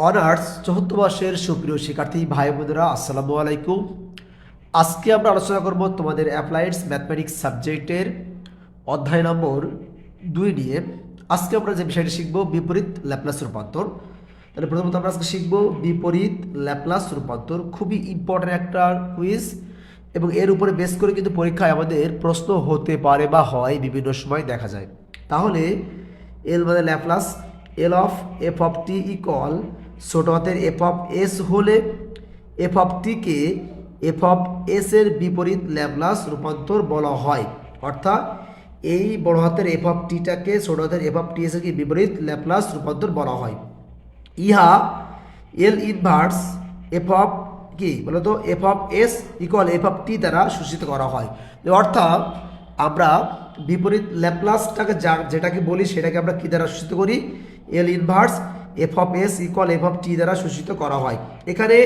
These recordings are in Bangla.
অনার্স চতুর্থ বর্ষের সুপ্রিয় শিক্ষার্থী ভাই বোনেরা আসসালামু আলাইকুম। আজকে আমরা আলোচনা করব তোমাদের অ্যাপ্লাইডস ম্যাথমেটিক্স সাবজেক্টের অধ্যায় নম্বর 2 নিয়ে। আজকে আমরা যে বিষয়টি শিখব বিপরীত ল্যাপ্লাস রূপান্তর। তাহলে প্রথমত আমরা আজকে শিখব বিপরীত ল্যাপ্লাস রূপান্তর, খুবই ইম্পর্টেন্ট একটা কুইজ এবং এর উপরে বেস করে কিন্তু পরীক্ষায় আমাদের প্রশ্ন হতে পারে বা হয়, বিভিন্ন সময় দেখা যায়। তাহলে এল মানে Laplace, L of F of T equal ছোট হাতের এফ অফ এস হলে এফ অফ টিকে এফ অফ এস এর বিপরীত ল্যাপ্লাস রূপান্তর বলা হয়। অর্থাৎ এই বড় হাতের এফ অফ টিটাকে ছোট হাতের এফ অফ টি এস এর বিপরীত ল্যাপ্লাস রূপান্তর বলা হয়। ইহা এল ইনভার্স এফ অফ কি বলতো F of S equal F of T দ্বারা সূচিত করা হয়। অর্থাৎ আমরা বিপরীত ল্যাপ্লাসটাকে যেটাকে বলি সেটাকে আমরা কি দ্বারা সূচিত করি? L inverse F of S equal F of T দ্বারা সূচিত করা হয়। এখানে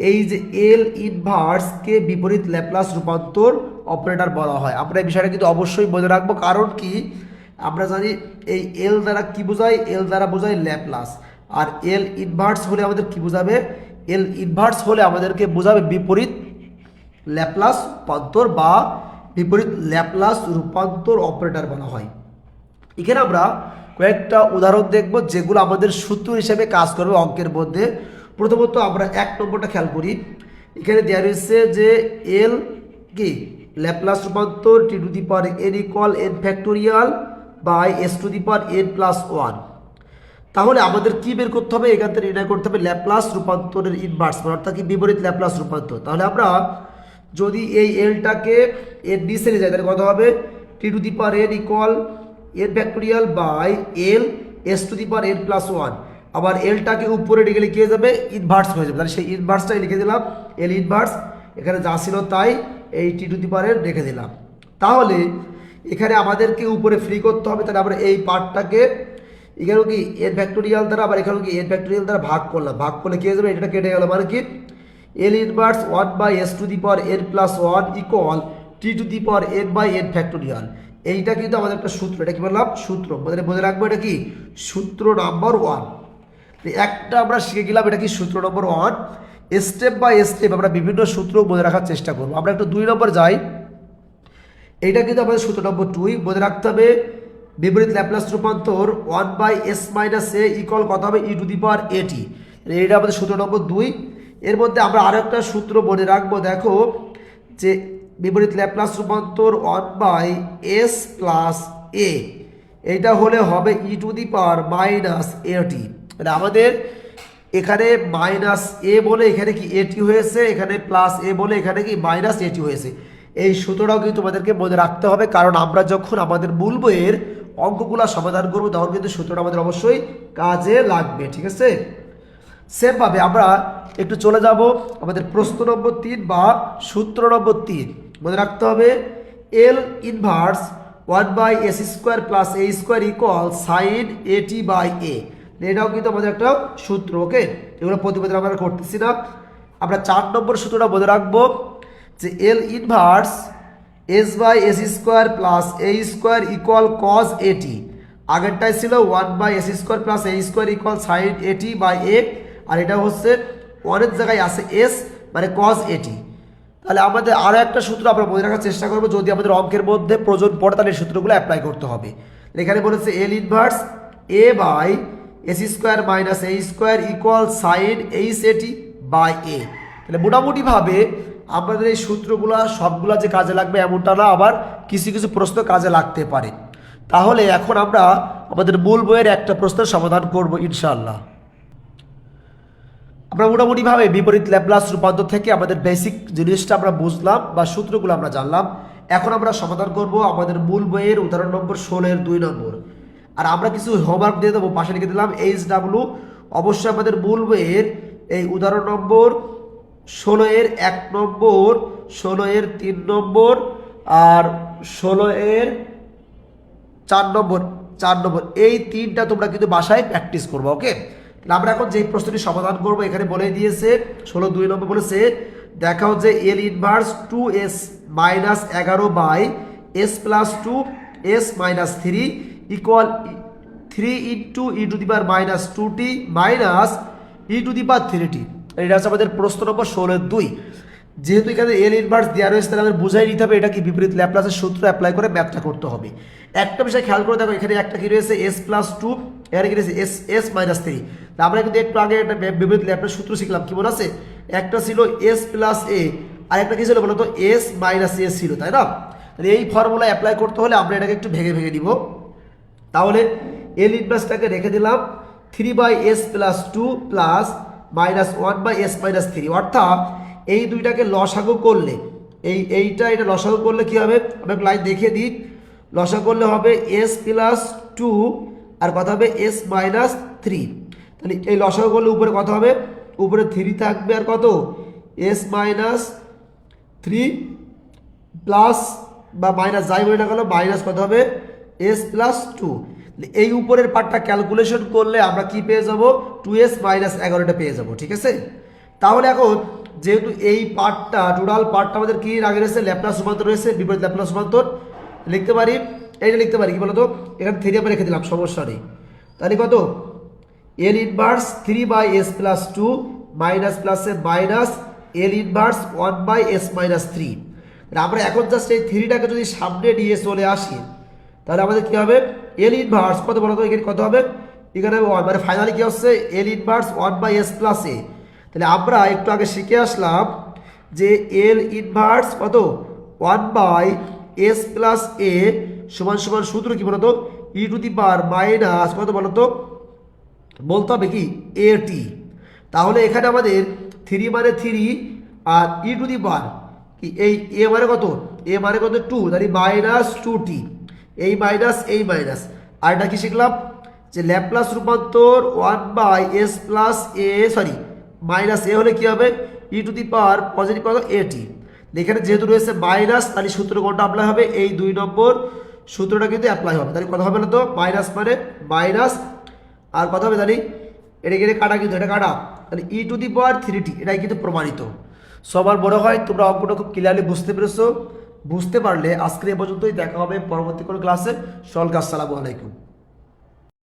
এই যে এল ইনভার্সকে বিপরীত ল্যাপ্লাস রূপান্তর অপারেটর বলা হয়। আমরা এই বিষয়টা কিন্তু অবশ্যই মনে রাখবো, কারণ কি আমরা জানি এই এল দ্বারা কি বোঝায়? এল দ্বারা বোঝায় ল্যাপ্লাস, আর এল ইনভার্স হলে আমাদের কি বোঝাবে? এল ইনভার্স হলে আমাদেরকে বোঝাবে বিপরীত ল্যাপ্লাস রূপান্তর বা বিপরীত ল্যাপ্লাস রূপান্তর অপারেটর বলা হয়। এখানে আমরা কয়েকটা উদাহরণ দেখব যেগুলো আমাদের সূত্র হিসেবে কাজ করবে অঙ্কের মধ্যে। প্রথমত আমরা 1 নম্বরটা খেয়াল করি। এখানে দেওয়া রয়েছে যে এল কি ল্যাপ্লাস রূপান্তর T to the power N equal N factorial by S to the power N plus 1। তাহলে আমাদের কি বের করতে হবে? এখান থেকে নির্ণয় করতে হবে ল্যাপ্লাস রূপান্তরের ইনভার্স, অর্থাৎ কি বিপরীত ল্যাপ্লাস রূপান্তর। তাহলে আমরা যদি এই এলটাকে এর নিচে নিয়ে যাই তাহলে কত হবে? T to the power N equal N factorial by L S to the power N plus 1। আবার এলটাকে উপরে নিয়ে গেলে কি হয়ে যাবে? ইনভার্স হয়ে যাবে। তাহলে সেই ইনভার্সটাই লিখে দিলাম এল ইনভার্স, এখানে যা ছিল তাই এই টি টু দি পাওয়ার এন রেখে দিলাম। তাহলে এখানে আমাদেরকে উপরে ফ্রি করতে হবে। তাহলে আমরা এই পার্টটাকে এখানেও কি এন ফ্যাক্টোরিয়াল দ্বারা, আবার এখানেও কি এন ফ্যাক্টোরিয়াল দ্বারা ভাগ করলাম। ভাগ করলে কি হয়ে যাবে? এটা কেটে গেল, মানে কি L inverse 1 by S to the power N plus 1 equal t to the power n by n factorial. এইটা কিন্তু আমাদের একটা সূত্র। এটা কি বললাম? সূত্র। মনে রাখবো এটা কি সূত্র নাম্বার 1। একটা আমরা শিখে গেলাম, এটা কি সূত্র নম্বর 1। স্টেপ বাই স্টেপ আমরা বিভিন্ন সূত্র মনে রাখার চেষ্টা করবো। আমরা একটু 2 নম্বর যাই। এইটা কিন্তু আমাদের সূত্র নম্বর 2 মনে রাখতে হবে। বিপরীত ল্যাপ্লাস রূপান্তর 1 by s minus a equal কত হবে? ই টু দি পাওয়ার এটি। এইটা আমাদের সূত্র নম্বর 2। এর মধ্যে আমরা আরও একটা সূত্র মনে রাখবো। দেখো যে বিপরীত ল্যাপ্লাস রূপান্তর 1 বাই এস প্লাস এ, এইটা হলে হবে ই টু দি পাওয়ার মাইনাস এটি। মানে আমাদের এখানে মাইনাস এ বলে এখানে কি এটি হয়েছে, এখানে প্লাস এ বলে এখানে কি মাইনাস এটি হয়েছে। এই সূত্রটাও কিন্তু তোমাদেরকে মনে রাখতে হবে, কারণ আমরা যখন আমাদের মূল বইয়ের অঙ্কগুলো সমাধান করবো তখন কিন্তু সূত্রটা আমাদের অবশ্যই কাজে লাগবে। ঠিক আছে? সেমভাবে আমরা একটু চলে যাব আমাদের প্রশ্ন নম্বর 3 বা সূত্র নম্বর 3। মনে রাখতে হবে L inverse 1 by s square plus a square equal sine at by a. এটাও কিন্তু আমাদের একটা সূত্র। ওকে, এগুলো প্রতিবেদন আমরা করতেছি না। আমরা 4 নম্বর সূত্রটা মনে রাখবো যে L inverse s by s square plus a square equal cos at. আগেরটাই ছিল 1 by s square plus a square equal sine at by a, আর এটা হচ্ছে অনেক জায়গায় আছে এস মানে কজ এটি। তাহলে আমাদের আরও একটা সূত্র আমরা মনে রাখার চেষ্টা করবো, যদি আমাদের অঙ্কের মধ্যে প্রয়োজন পড়ে তাহলে এই সূত্রগুলো অ্যাপ্লাই করতে হবে। এখানে বলেছে L inverse a by s square minus a square equal sine h at by a. তাহলে মোটামুটিভাবে আমাদের এই সূত্রগুলো সবগুলা যে কাজে লাগবে এমনটা না, আবার কিছু কিছু প্রশ্ন কাজে লাগতে পারে। তাহলে এখন আমরা আমাদের মূল বইয়ের একটা প্রশ্নের সমাধান করব ইনশাআল্লাহ। আমরা মোটামুটিভাবে বিপরীত ল্যাপ্লাস রূপান্তর থেকে আমাদের বেসিক জিনিসটা আমরা বুঝলাম বা সূত্রগুলো আমরা জানলাম। এখন আমরা সমাধান করব আমাদের মূল বইয়ের উদাহরণ নম্বর 16 এর 2 নম্বর। আর আমরা কিছু হোমওয়ার্ক দিয়ে দেবো, পাশে লিখে দিলাম HW। অবশ্যই আমাদের মূল বইয়ের এই উদাহরণ নম্বর 16 এর 1 নম্বর, 16 এর 3 নম্বর আর 16 এর 4 নম্বর এই 3টা তোমরা কিন্তু বাসায় প্র্যাকটিস করবো। ওকে, আমরা এখন যে প্রশ্নটি সমাধান করব এখানে বলে দিয়েছে 16 2 নম্বর বলেছে দেখাও যে L inverse 2s minus 11 by s plus 2 s minus 3 equal 3 into e to the power minus 2t minus e⁻3t। এটা হচ্ছে আমাদের প্রশ্ন নম্বর 16-2। যেহেতু এখানে এল ইনভার্স দেওয়া রয়েছে তাহলে আমাদের বুঝাই নিতে হবে এটা কি বিপরীত ল্যাপ্লাসের সূত্র অ্যাপ্লাই করে ম্যাথটা করতে হবে। একটা বিষয় খেয়াল করে দেখো, এখানে একটা কি রয়েছে s+2, এখানে কি রয়েছে s-3। তা আমরা কিন্তু একটু আগে একটা বিপরীত ল্যাপ্লাস সূত্র শিখলাম, কি মনে আছে? একটা ছিল s+a আর একটা কি ছিল বলো তো s-a ছিল, তাই না? তাহলে এই ফর্মুলা অ্যাপ্লাই করতে হলে আমরা এটাকে একটু ভেঙে ভেঙে দিব। তাহলে এল ইনভার্সটাকে রেখে দিলাম 3/s+2 প্লাস -1/s-3, অর্থাৎ এই দুইটাকে লসাগু করলে এইটা লসাগু করলে কি হবে? আমি একটা লাইন দেখিয়ে দিই। লসাগু করলে হবে s+2 আর কত হবে s-3। তাহলে এই লসাগু করলে উপরে কত হবে? উপরে 3 থাকবে আর কত s-3 প্লাস বা মাইনাস যাই বলি না গেল মাইনাস কত হবে s+2। এই উপরের পার্টটা ক্যালকুলেশন করলে আমরা কি পেয়ে যাব? 2s-11টা পেয়ে যাব, ঠিক আছে? তাহলে এখন যেহেতু এই পার্টটা টোটাল পার্টটা আমাদের কি আগে রয়েছে ল্যাপ্লাস রূপান্তর রয়েছে, বিপরীত ল্যাপ্লাস রূপান্তর লিখতে পারি। এইটা লিখতে পারি কি বলতো, এখানে 3 আমরা রেখে দিলাম, সমস্যা নেই। তাহলে কত এল ইনভার্স 3/s+2 মাইনাস প্লাসে মাইনাস এল ইনভার্স 1/s-3। আমরা এখন জাস্ট এই 3টাকে যদি সামনে নিয়ে চলে আসি তাহলে আমাদের কি হবে? এল ইনভার্স কত বলো তো, এখানে কত হবে? এখানে মানে ফাইনালি কি হচ্ছে এল ইনভার্স 1/s+a। তাহলে আমরা একটু আগে শিখে আসলাম যে এল ইনভার্স কত 1/s+a সমান সমান সূত্র কি বলতো e⁻মাইনাস কত বলতো বলতে হবে কি at। তাহলে এখানে আমাদের 3 মানে 3 আর e⁻ কি এই a মানে কত? a মানে কত 2, তাহলে -2t। এই মাইনাস এই মাইনাস আর এটা কি শিখলাম যে ল্যাপ্লাস রূপান্তর 1/s+a সরি মাইনাস a হলে কি হবে পজিটিভ কত at। এখানে যেহেতু রয়েছে মাইনাস তাহলে সূত্র কোনটা অ্যাপ্লাই হবে? এই 2 নম্বর সূত্রটা কিন্তু অ্যাপ্লাই হবে। তাহলে কথা হবে না তো মাইনাস মানে মাইনাস আর কথা হবে তাহলে এটা গেলে কাটা, কিন্তু এটা কাটা, তাহলে e⁻3t এটাই কিন্তু প্রমাণিত। সবার বড় হয় তোমরা অঙ্কটা খুব ক্লিয়ারলি বুঝতে পেরেছো। বুঝতে পারলে আজকের এ পর্যন্তই, দেখা হবে পরবর্তী কোনো ক্লাসে। সকলকে আসসালামু আলাইকুম।